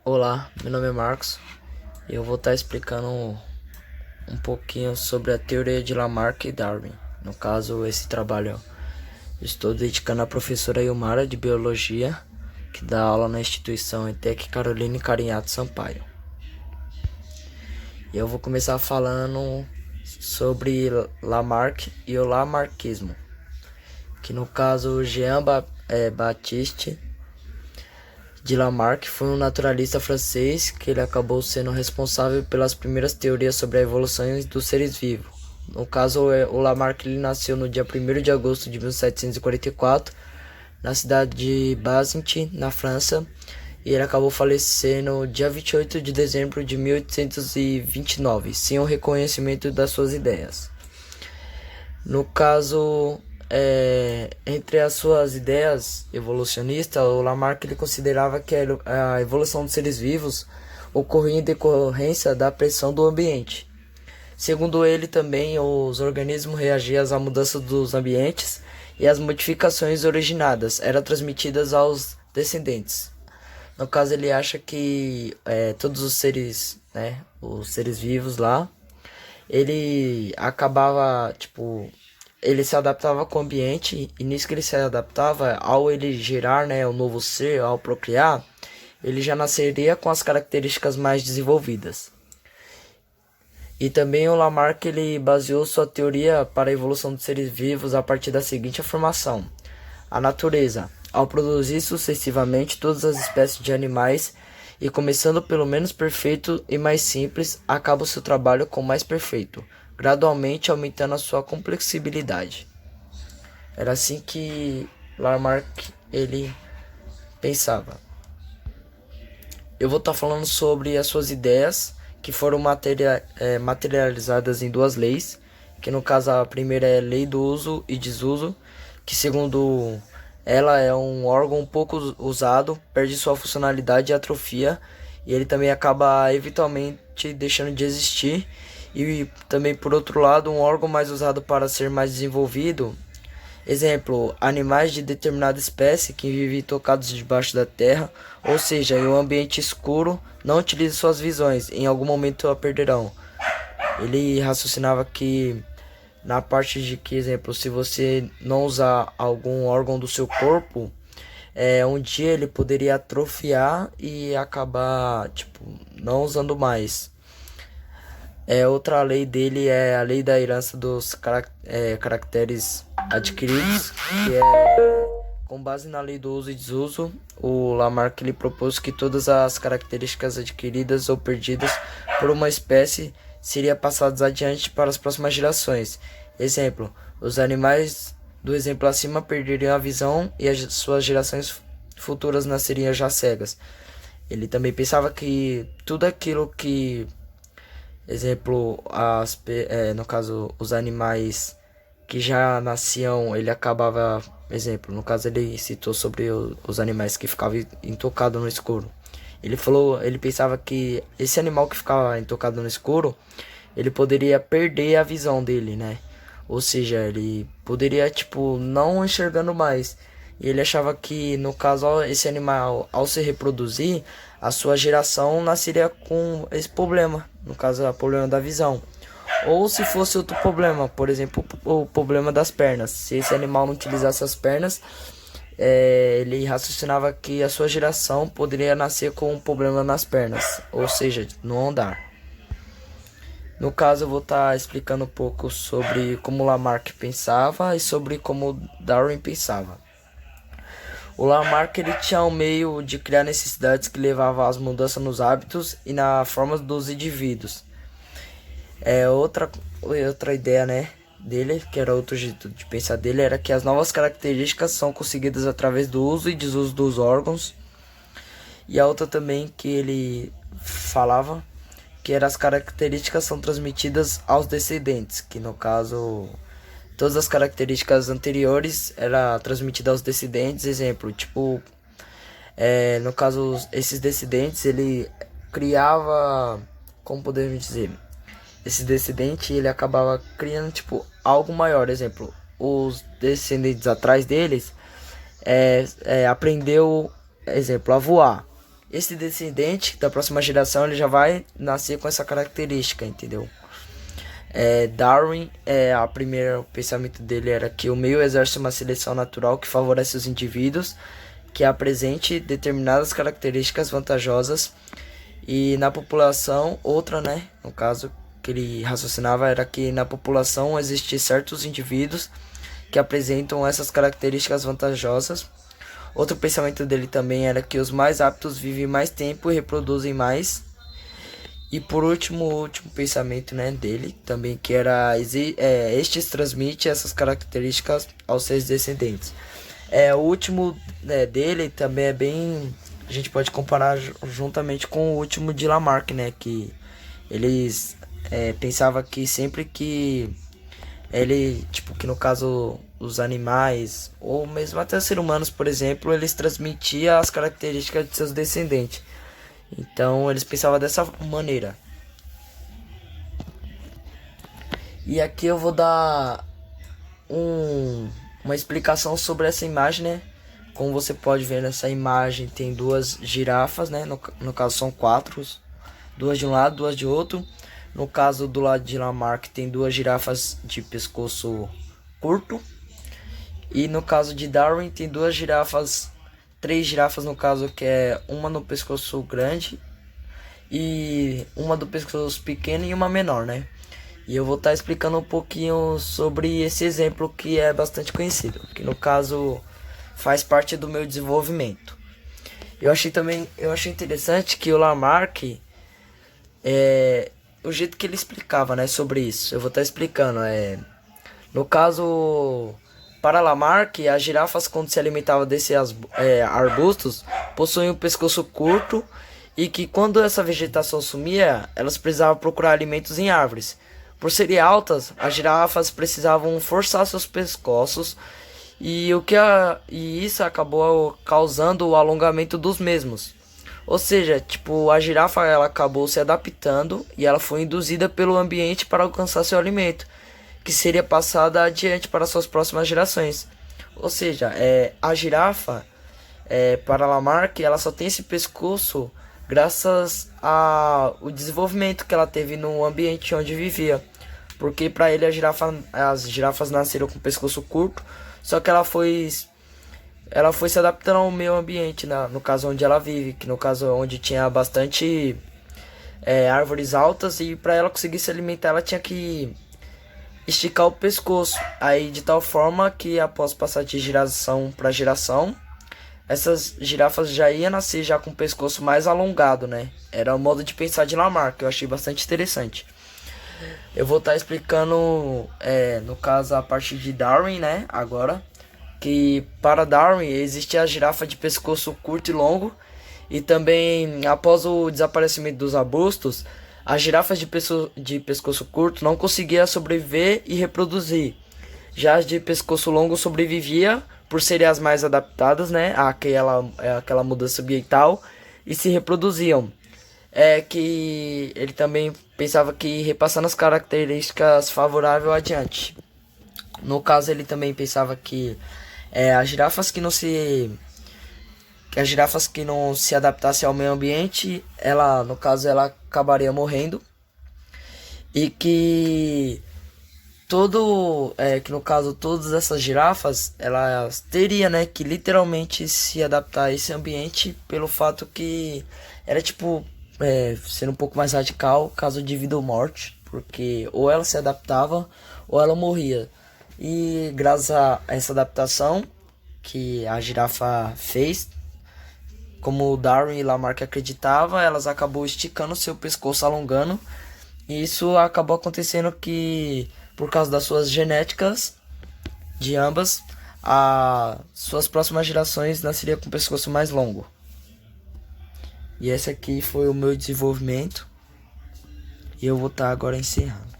Olá, meu nome é Marcos e eu vou estar explicando um pouquinho sobre a teoria de Lamarck e Darwin. No caso, esse trabalho eu estou dedicando à professora Ilmara de Biologia, que dá aula na instituição ETEC Caroline Carinhato Sampaio. E eu vou começar falando sobre Lamarck e o Lamarckismo, que no caso Jean-Baptiste de Lamarck foi um naturalista francês que ele acabou sendo responsável pelas primeiras teorias sobre a evolução dos seres vivos. No caso, o Lamarck ele nasceu no dia 1º de agosto de 1744, na cidade de Bazin, na França, e ele acabou falecendo no dia 28 de dezembro de 1829, sem o reconhecimento das suas ideias. No caso, entre as suas ideias evolucionistas, o Lamarck ele considerava que a evolução dos seres vivos ocorria em decorrência da pressão do ambiente. Segundo ele, também os organismos reagiam às mudanças dos ambientes e as modificações originadas eram transmitidas aos descendentes. No caso, ele acha que todos os seres, né, os seres vivos lá, ele acabava, ele se adaptava com o ambiente, e nisso que ele se adaptava, ao ele gerar, né, o novo ser, ao procriar, ele já nasceria com as características mais desenvolvidas. E também o Lamarck ele baseou sua teoria para a evolução dos seres vivos a partir da seguinte afirmação: a natureza, ao produzir sucessivamente todas as espécies de animais, e começando pelo menos perfeito e mais simples, acaba o seu trabalho com o mais perfeito, gradualmente aumentando a sua complexibilidade. Era assim que Lamarck ele pensava. Eu vou estar falando sobre as suas ideias, que foram materializadas em duas leis, que no caso a primeira é a Lei do Uso e Desuso, que segundo ela é um órgão pouco usado, perde sua funcionalidade e atrofia, e ele também acaba eventualmente deixando de existir. E também, por outro lado, um órgão mais usado para ser mais desenvolvido. Exemplo, animais de determinada espécie que vivem tocados debaixo da terra, ou seja, em um ambiente escuro, não utilizam suas visões, em algum momento a perderão. Ele raciocinava que na parte de que, exemplo, se você não usar algum órgão do seu corpo, um dia ele poderia atrofiar e acabar, não usando mais. Outra lei dele é a lei da herança dos caracteres adquiridos, que com base na lei do uso e desuso, o Lamarck ele propôs que todas as características adquiridas ou perdidas por uma espécie seriam passadas adiante para as próximas gerações. Exemplo, os animais do exemplo acima perderiam a visão e as suas gerações futuras nasceriam já cegas. Ele também pensava que tudo aquilo que, exemplo, no caso, os animais que já nasciam, ele acabava, exemplo, no caso ele citou sobre os animais que ficavam intocados no escuro. Ele pensava que esse animal que ficava intocado no escuro, ele poderia perder a visão dele, né? Ou seja, ele poderia, não enxergando mais. E ele achava que, no caso, esse animal, ao se reproduzir, a sua geração nasceria com esse problema. No caso, o problema da visão. Ou se fosse outro problema, por exemplo, o problema das pernas. Se esse animal não utilizasse as pernas, ele raciocinava que a sua geração poderia nascer com um problema nas pernas, ou seja, no andar. No caso, eu vou estar explicando um pouco sobre como Lamarck pensava e sobre como Darwin pensava. O Lamarck ele tinha um meio de criar necessidades que levavam às mudanças nos hábitos e na forma dos indivíduos. Outra ideia, né, dele, que era outro jeito de pensar dele, era que as novas características são conseguidas através do uso e desuso dos órgãos. E a outra também que ele falava, que era as características são transmitidas aos descendentes, que no caso todas as características anteriores eram transmitidas aos descendentes. Exemplo, no caso esses descendentes ele criava, como podemos dizer, esse descendente ele acabava criando algo maior. Exemplo, os descendentes atrás deles aprendeu, exemplo, a voar. esse descendente da próxima geração ele já vai nascer com essa característica, entendeu? Darwin, a primeiro pensamento dele era que o meio exerce uma seleção natural que favorece os indivíduos que apresente determinadas características vantajosas e na população, outra, né, no caso que ele raciocinava era que na população existem certos indivíduos que apresentam essas características vantajosas. Outro pensamento dele também era que os mais aptos vivem mais tempo e reproduzem mais. E por último, o último pensamento, né, dele também, que era estes transmitem essas características aos seus descendentes. O último, né, dele também é bem, a gente pode comparar juntamente com o último de Lamarck, né, que eles pensava que sempre que ele, tipo, que no caso os animais ou mesmo até os seres humanos, por exemplo, eles transmitiam as características de seus descendentes. Então eles pensavam dessa maneira. E aqui eu vou dar uma explicação sobre essa imagem, né? Como você pode ver nessa imagem, tem duas girafas, né? No caso são quatro, duas de um lado, duas de outro. No caso do lado de Lamarck tem duas girafas de pescoço curto. E no caso de Darwin tem três girafas no caso, que é uma no pescoço grande e uma do pescoço pequeno e uma menor, né? E eu vou estar explicando um pouquinho sobre esse exemplo que é bastante conhecido, que no caso faz parte do meu desenvolvimento. Eu achei interessante que o Lamarck, o jeito que ele explicava, né, sobre isso, eu vou estar explicando, no caso, para Lamarck, as girafas quando se alimentavam desses arbustos, possuíam um pescoço curto e que quando essa vegetação sumia, elas precisavam procurar alimentos em árvores. Por serem altas, as girafas precisavam forçar seus pescoços e isso acabou causando o alongamento dos mesmos. Ou seja, tipo, a girafa ela acabou se adaptando e ela foi induzida pelo ambiente para alcançar seu alimento, que seria passada adiante para suas próximas gerações. Ou seja, a girafa, para Lamarck, ela só tem esse pescoço graças ao desenvolvimento que ela teve no ambiente onde vivia. Porque para ele as girafas nasceram com pescoço curto, só que ela foi se adaptando ao meio ambiente, no caso onde ela vive, que no caso onde tinha bastante árvores altas, e para ela conseguir se alimentar ela tinha que esticar o pescoço. Aí de tal forma que após passar de geração para geração, essas girafas já iam nascer já com o pescoço mais alongado, né? Era o modo de pensar de Lamarck, que eu achei bastante interessante. Eu vou estar explicando, no caso, a parte de Darwin, né? Agora, que para Darwin existe a girafa de pescoço curto e longo, e também após o desaparecimento dos arbustos, as girafas de pescoço curto não conseguiam sobreviver e reproduzir. Já as de pescoço longo sobrevivia por serem as mais adaptadas, né, àquela mudança ambiental, e se reproduziam. Que ele também pensava que repassando as características favoráveis adiante. No caso, ele também pensava que as girafas que não se adaptassem ao meio ambiente, no caso, ela acabaria morrendo. E que no caso todas essas girafas, elas teriam, né, que literalmente se adaptar a esse ambiente, pelo fato que era tipo, sendo um pouco mais radical, caso de vida ou morte, porque ou ela se adaptava ou ela morria. E graças a essa adaptação que a girafa fez, como Darwin e Lamarck acreditavam, elas acabou esticando seu pescoço, alongando, e isso acabou acontecendo que, por causa das suas genéticas de ambas, as suas próximas gerações nasceriam com o pescoço mais longo. E esse aqui foi o meu desenvolvimento, e eu vou estar agora encerrando.